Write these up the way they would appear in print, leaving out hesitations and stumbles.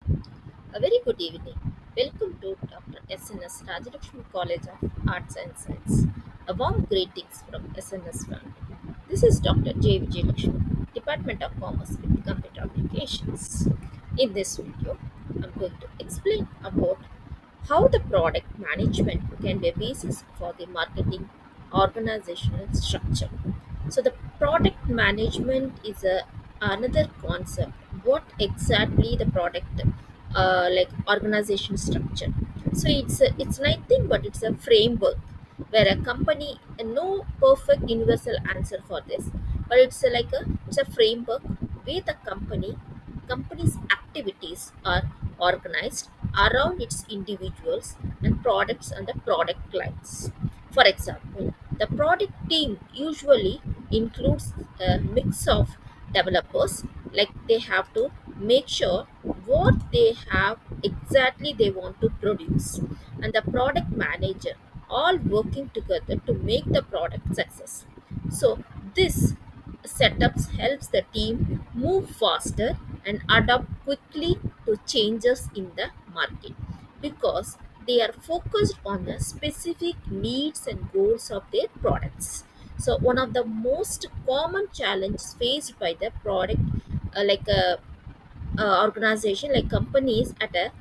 A very good evening. Welcome to Dr. SNS Rajalakshmi College of Arts and Science. A warm greetings from SNS family. This is Dr. J. Vijayalakshmi, Department of Commerce with Computer Applications. In this video, I'm going to explain about how the product management can be a basis for the marketing organizational structure. So the product management is another concept. What exactly the product like organization structure? So it's nothing but it's a framework where a company no perfect universal answer for this, but it's a framework where the company's activities are organized around its individuals and products and the product lines. For example, the product team usually includes a mix of developers, like they have to make sure what they have exactly they want to produce, and the product manager all working together to make the product success. So this setups helps the team move faster and adapt quickly to changes in the market because they are focused on the specific needs and goals of their products. So one of the most common challenges faced by the product like a organization like companies at a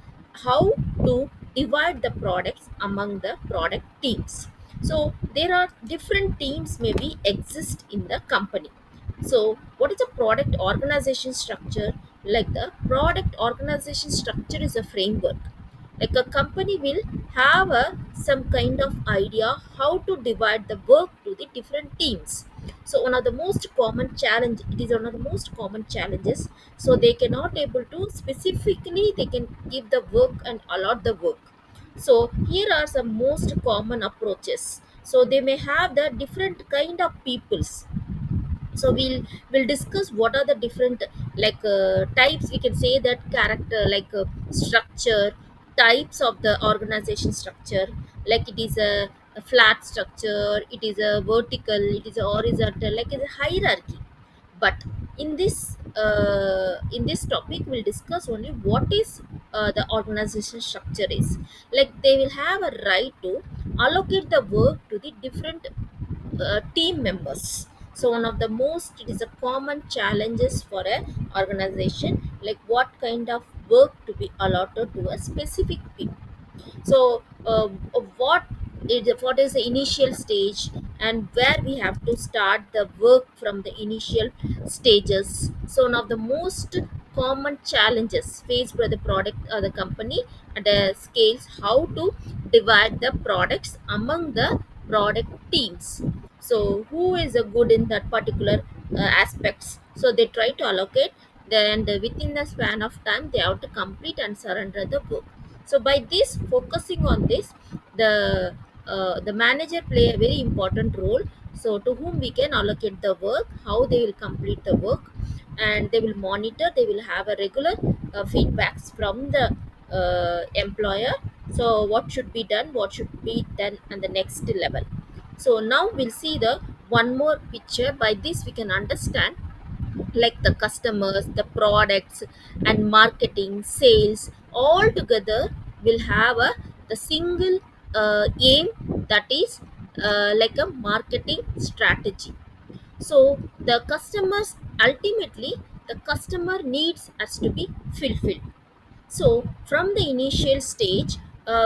how to divide the products among the product teams. So there are different teams maybe exist in the company. So what is a product organization structure? Like the product organization structure is a framework, like a company will have some kind of idea how to divide the work to the different teams. So one of the most common challenge, it is one of the most common challenges. So they cannot able to specifically they can give the work and allot the work. So here are some most common approaches. So they may have the different kind of peoples. So we'll discuss what are the different types, we can say that character structure, types of the organization structure. Like it is a flat structure, it is a vertical, it is a horizontal, like it's a hierarchy. But in this topic we'll discuss only what is the organization structure is. Like they will have a right to allocate the work to the different team members. So one of the most, it is a common challenges for a organization, like what kind of work to be allotted to a specific people. So what is the initial stage and where we have to start the work from the initial stages. So one of the most common challenges faced by the product or the company at the scales, how to divide the products among the product teams. So who is a good in that particular aspects, so they try to allocate, then within the span of time they have to complete and surrender the work. So by this focusing on this, the manager play a very important role. So to whom we can allocate the work, how they will complete the work, and they will monitor, they will have a regular feedbacks from the employer. So what should be done, what should be done and the next level. So now we'll see the one more picture. By this we can understand, like the customers, the products and marketing, sales all together will have the single aim, that is like a marketing strategy. So the customers, ultimately the customer needs has to be fulfilled. So, from the initial stage,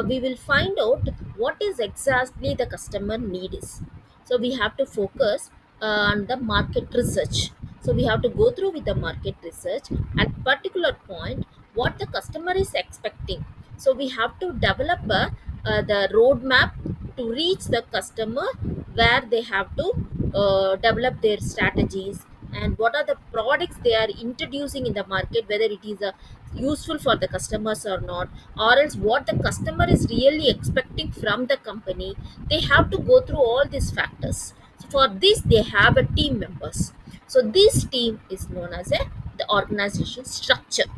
we will find out what is exactly the customer need is. So, we have to focus on the market research. So, we have to go through with the market research at particular point what the customer is expecting. So, we have to develop the roadmap to reach the customer, where they have to develop their strategies and what are the products they are introducing in the market, whether it is useful for the customers or not, or else what the customer is really expecting from the company. They have to go through all these factors. So for this they have a team members. So this team is known as the organization structure.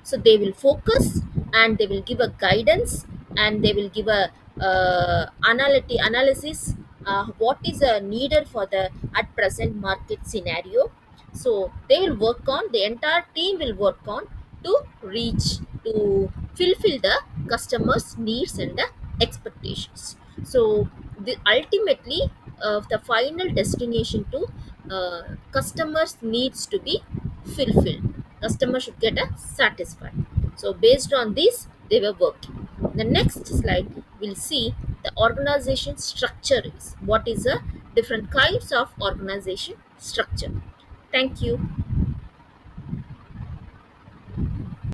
So they will focus and they will give a guidance, and they will give a analysis what is needed for the at present market scenario. So they will work on, the entire team will work on to reach to fulfill the customers' needs and the expectations. So, ultimately, the final destination to customers needs to be fulfilled. Customer should get a satisfied. So, based on this, they were working. The next slide will see the organization structure is what is a different kinds of organization structure. Thank you.